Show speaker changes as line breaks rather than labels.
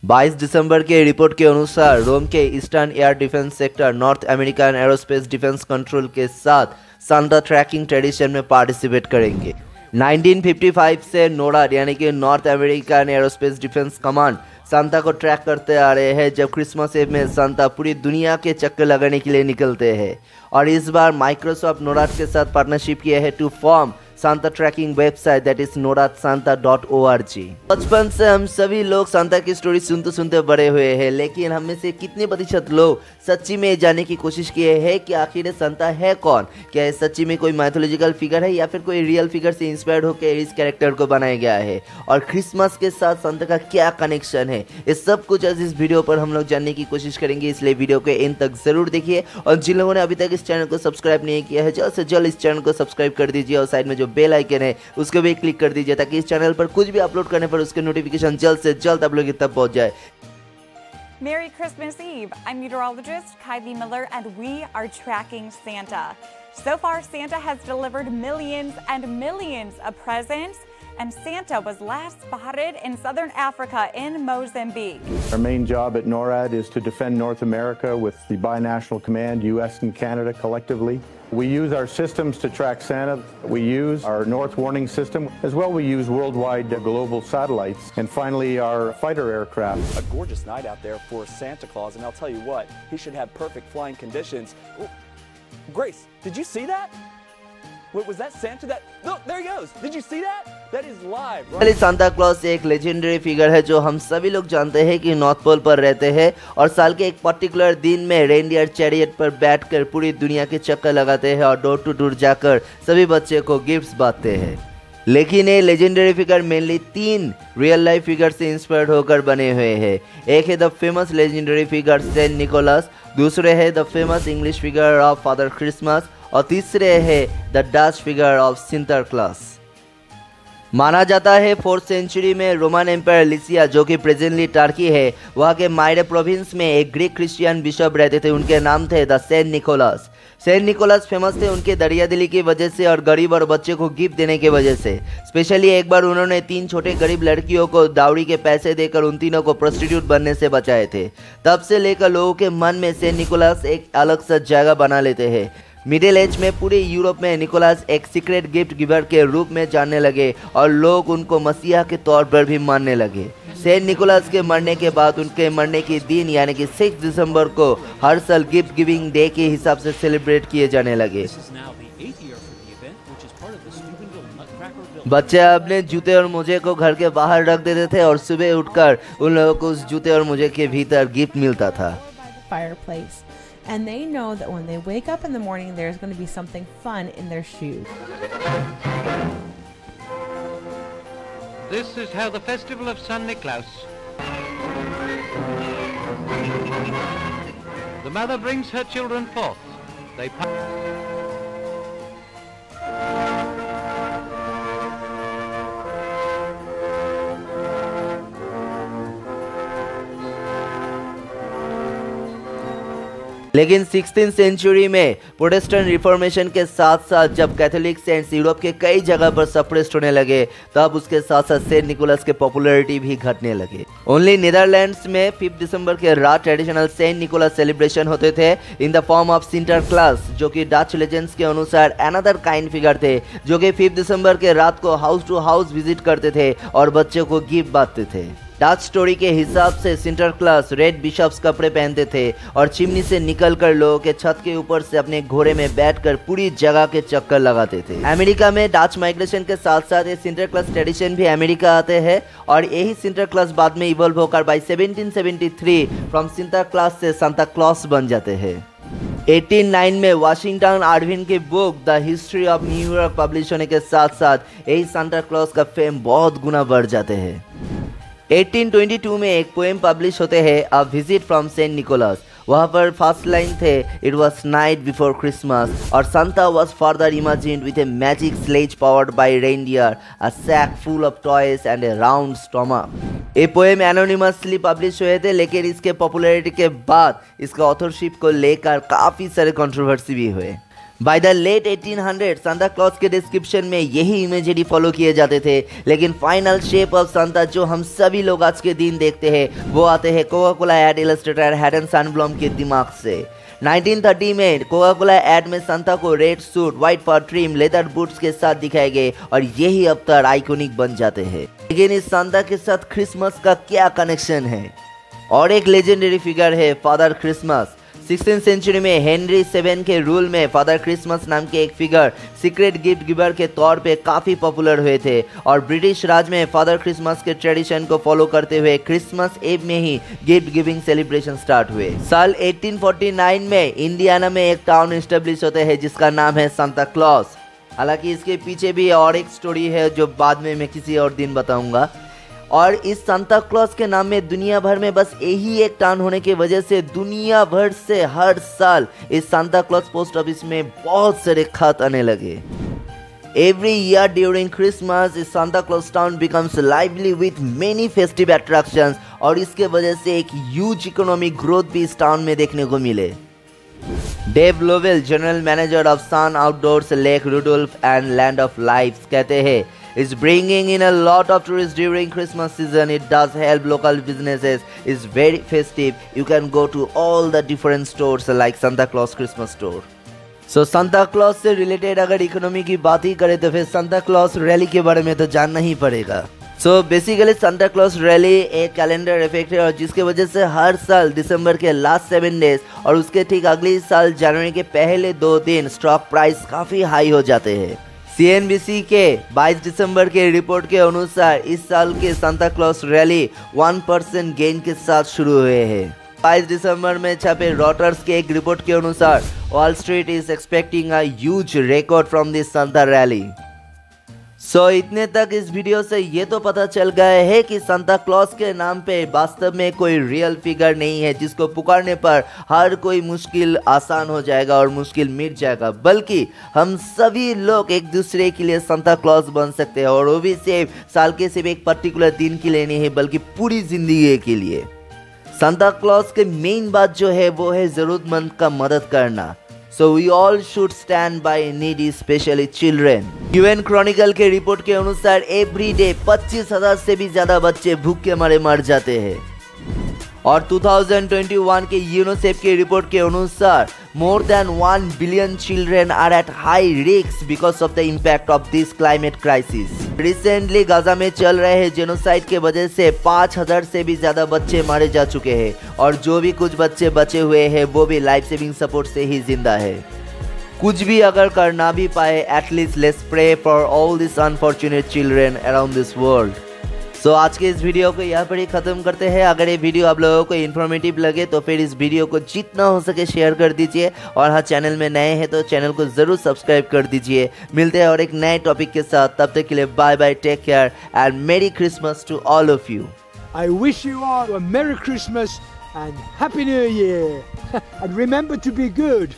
22 दिसंबर के रिपोर्ट के अनुसार रोम के eastern air defence sector north American aerospace defence control के साथ सांता ट्रैकिंग ट्रेडिशन में पार्टिसिपेट करेंगे। 1955 से नोराड यानी कि north American aerospace defence command Santa को ट्रैक करते आ रहे हैं। जब क्रिसमस ईव में सांता पूरी दुनिया के चक्कर लगाने के लिए निकलते हैं और इस बार माइक्रोसॉफ्ट नोराड के साथ पार्टनरशिप किया है to form Santa tracking website that is noradsanta.org। बचपन से हम सभी लोग सांता की स्टोरी सुनते सुनते बड़े हुए हैं, लेकिन हम में से कितने प्रतिशत लोग सच्ची में जानने की कोशिश किए हैं कि आखिर ये सांता है कौन? क्या ये सच्ची में कोई माइथोलॉजिकल फिगर है या फिर कोई रियल फिगर से इंस्पायर्ड होकर इस कैरेक्टर को बनाया गया है? और क्रिसमस के साथ सांता का क्या कनेक्शन है? ये सब कुछ आज इस वीडियो पर हम लोग जानने की कोशिश करेंगे, इसलिए वीडियो के एंड तक जरूर देखिए। और जिन लोगों ने अभी तक इस चैनल को सब्सक्राइब नहीं किया है, जल्द से जल्द इस चैनल को सब्सक्राइब कर दीजिए और साइड में जो बेल आइकन है उसको भी क्लिक कर दीजिए ताकि इस चैनल पर कुछ भी अपलोड करने पर उसके नोटिफिकेशन जल्द से जल्द आप लोग तक पहुंच जाए।
Merry Christmas Eve. I'm meteorologist Kylie Miller and we are tracking Santa. So far, Santa has delivered millions and millions of presents, and Santa was last spotted in southern Africa in Mozambique.
Our main job at NORAD is to defend North America with the binational command, US and Canada collectively. We use our systems to track Santa. We use our North Warning System. As well, we use worldwide global satellites. And finally, our fighter aircraft.
A gorgeous night out there for Santa Claus, and I'll tell you what, he should have perfect flying conditions. Ooh. Grace, did you see that? What was that Santa? Look, there he goes. Did you see that? That is live.
right? Santa Claus एक legendary figure है जो हम सभी लोग जानते हैं कि north pole पर रहते हैं और साल के एक पर्टिकुलर दिन में रेनडियर चैरियट पर बैठकर पूरी दुनिया के चक्कर लगाते हैं और डोर टू डोर जाकर सभी बच्चे को गिफ्ट्स बांटते हैं। लेकिन ये legendary figure mainly 3 real life figure से इंस्पायर्ड होकर बने हुए हैं। एक है the famous legendary figure Saint Nicholas, दूसरे है the famous English figure of Father Christmas और तीसरे है the Dutch figure of Sinterklaas. माना जाता है 4th सेंचुरी में रोमन एम्पायर लिसिया जो कि प्रेजेंटली टर्की है, वहाँ के मायरे प्रोविंस में एक ग्रीक क्रिश्चियन बिशप रहते थे। उनके नाम थे the Saint Nicholas. Saint Nicholas famous थे उनके दरियादिली की वजह से और गरीब और बच्चे को गिफ्ट देने की वजह से। स्पेशली एक बार उन्होंने 3 छोटे गरीब लड़कियों को दावड़ी के पैसे देकर उन तीनों को प्रोस्टिट्यूट बनने से बचाए थे। तब से लेकर लोगों के मन में सेंट निकोलस एक अलग सा जगह बना लेते हैं। मिडिल एज में पूरे यूरोप में निकोलस एक सीक्रेट गिफ्ट गिवर के रूप में जानने लगे और लोग उनको मसीहा के तौर पर भी मानने लगे। सेंट निकोलस के मरने के बाद उनके मरने के दिन यानी कि 6 दिसंबर को हर साल गिफ्ट गिविंग डे के हिसाब से सेलिब्रेट किए जाने लगे। बच्चे अपने जूते और मोजे को घर के बाहर रख देते थे और सुबह उठकर उन लोगों को उस जूते और मोजे के भीतर गिफ्ट मिलता था।
And they know that when they wake up in the morning, there's going to be something fun in their shoes.
This is how the festival of San Niklaus. The mother brings her children forth. They
लेकिन 16th century में Protestant reformation के साथ साथ जब Catholic cents Europe के कई जगह पर सप्रेस्ड होने लगे, तब उसके साथ साथ सेंट निकोलस के पॉपुलैरिटी भी घटने लगे। ओनली नीदरलैंड्स में 5 दिसंबर के रात ट्रेडिशनल सेंट निकोलस सेलिब्रेशन होते थे in the form of Sinterklaas, जो कि डच लेजेंड्स के अनुसार अनदर काइंड फिगर थे जो कि 5 दिसंबर के रात को हाउस टू हाउस विजिट करते थे और बच्चों को गिफ्ट बांटते थे। डच स्टोरी के हिसाब से सिंटर क्लॉस रेड बिशप्स कपड़े पहनते थे और चिमनी से निकलकर लोगों के छत के ऊपर से अपने घोड़े में बैठकर पूरी जगह के चक्कर लगाते थे। अमेरिका में डच माइग्रेशन के साथ साथ ये सिंटर क्लॉस ट्रेडिशन भी अमेरिका आते हैं और यही सिंटर क्लॉस बाद में इवॉल्व होकर बाय 1773 फ्रॉम सिंटर क्लॉस से सांता क्लॉस बन जाते हैं। 1809 में वाशिंगटन आर्विन की book the history of New York publish होने के साथ साथ यही सांता क्लॉस का फेम बहुत गुना बढ़ जाते हैं। 1822 में एक पोएम पब्लिश होते हैं a visit from Saint Nicholas. वहाँ पर फर्स्ट लाइन थे it was night before Christmas और Santa was further imagined with a magic sleigh powered by reindeer, a sack full of toys and a round stomach. ये poem anonymously publish हुए थे, लेकिन इसके popularity के बाद इसका ऑथरशिप को लेकर काफ़ी सारे कंट्रोवर्सी भी हुए। By the late 1800 Santa Claus के डिस्क्रिप्शन में यही इमेजरी फॉलो किए जाते थे, लेकिन फाइनल शेप ऑफ सांता जो हम सभी लोग आज के दिन देखते हैं वो आते हैं Coca Cola ad illustrator Haddon Sundblom के दिमाग से। 1930 में कोका कोला एड में सांता को red suit, white fur trim, leather boots के साथ दिखाए गए और यही अब तक आइकॉनिक बन जाते हैं। लेकिन इस सांता के साथ क्रिसमस का क्या कनेक्शन है? और एक लेजेंडरी फिगर है फादर क्रिसमस। 16th सेंचुरी में हेनरी 7 के रूल में फादर क्रिसमस नाम के एक फिगर सीक्रेट गिफ्ट गिवर के तौर पे काफ़ी पॉपुलर हुए थे और ब्रिटिश राज में फादर क्रिसमस के ट्रेडिशन को फॉलो करते हुए क्रिसमस एव में ही गिफ्ट गिविंग सेलिब्रेशन स्टार्ट हुए। साल 1849 में इंडियाना में एक टाउन एस्टेब्लिश होते हैं जिसका नाम है सांता क्लॉज। हालांकि इसके पीछे भी और एक स्टोरी है जो बाद में मैं किसी और दिन बताऊंगा। और इस सांता क्लॉज के नाम में दुनिया भर में बस यही एक टाउन होने की वजह से दुनिया भर से हर साल इस सांता क्लॉज पोस्ट ऑफिस में बहुत सारे खत आने लगे। Every year during Christmas, इस Santa Claus town becomes lively with many festive attractions और इसके वजह से एक ह्यूज इकोनॉमिक ग्रोथ भी इस टाउन में देखने को मिले। Dave Lowell, general manager of Sun Outdoors Lake Rudolph and Land of lifes, कहते हैं It's bringing in a lot of tourists during Christmas season. It does help local businesses. It's very festive. You can go to all the different stores like Santa Claus Christmas store. So Santa Claus से related अगर economy की बात ही करें तो फिर Santa Claus rally के बारे में तो जानना ही पड़ेगा। So basically Santa Claus rally एक कैलेंडर इफेक्ट है और जिसके वजह से हर साल दिसंबर के लास्ट 7 डेज और उसके ठीक अगले साल जनवरी के पहले 2 दिन स्टॉक प्राइस काफ़ी हाई हो जाते हैं। CNBC के 22 दिसंबर के रिपोर्ट के अनुसार इस साल के सांता क्लॉज रैली 1% गेन के साथ शुरू हुए हैं। 22 दिसंबर में छपे रॉटर्स के एक रिपोर्ट के अनुसार Wall Street is expecting a huge record from this Santa rally. So इतने तक इस वीडियो से ये तो पता चल गया है कि सांता क्लॉज के नाम पे वास्तव में कोई रियल फिगर नहीं है जिसको पुकारने पर हर कोई मुश्किल आसान हो जाएगा और मुश्किल मिट जाएगा, बल्कि हम सभी लोग एक दूसरे के लिए सांता क्लॉज बन सकते हैं और वो भी सिर्फ साल के सिर्फ एक पर्टिकुलर दिन के लिए नहीं है बल्कि पूरी जिंदगी के लिए। सांता क्लॉज के मेन बात जो है वो है जरूरतमंद का मदद करना। So we all should stand by needy, especially children. UN Chronicle के रिपोर्ट के अनुसार एवरी डे 25,000 से भी ज्यादा बच्चे भूख के मारे मर जाते हैं और 2021 के यूनिसेफ के रिपोर्ट के अनुसार more than 1 billion children are at high risk because of the impact of this climate crisis. Recently Gaza में चल रहे जेनोसाइड के वजह से 5,000 से भी ज्यादा बच्चे मारे जा चुके हैं और जो भी कुछ बच्चे बचे हुए हैं वो भी लाइफ सेविंग सपोर्ट से ही जिंदा है। कुछ भी अगर कर ना भी पाए, at least let's pray for all this unfortunate children around this world. So आज के इस वीडियो को यहाँ पर ही ख़त्म करते हैं। अगर ये वीडियो आप लोगों को इन्फॉर्मेटिव लगे तो फिर इस वीडियो को जितना हो सके शेयर कर दीजिए और हाँ, चैनल में नए हैं तो चैनल को ज़रूर सब्सक्राइब कर दीजिए। मिलते हैं और एक नए टॉपिक के साथ, तब तक के लिए bye bye, take care and merry Christmas to all of you.
I wish you all a Merry Christmas and Happy New Year. And remember to be good.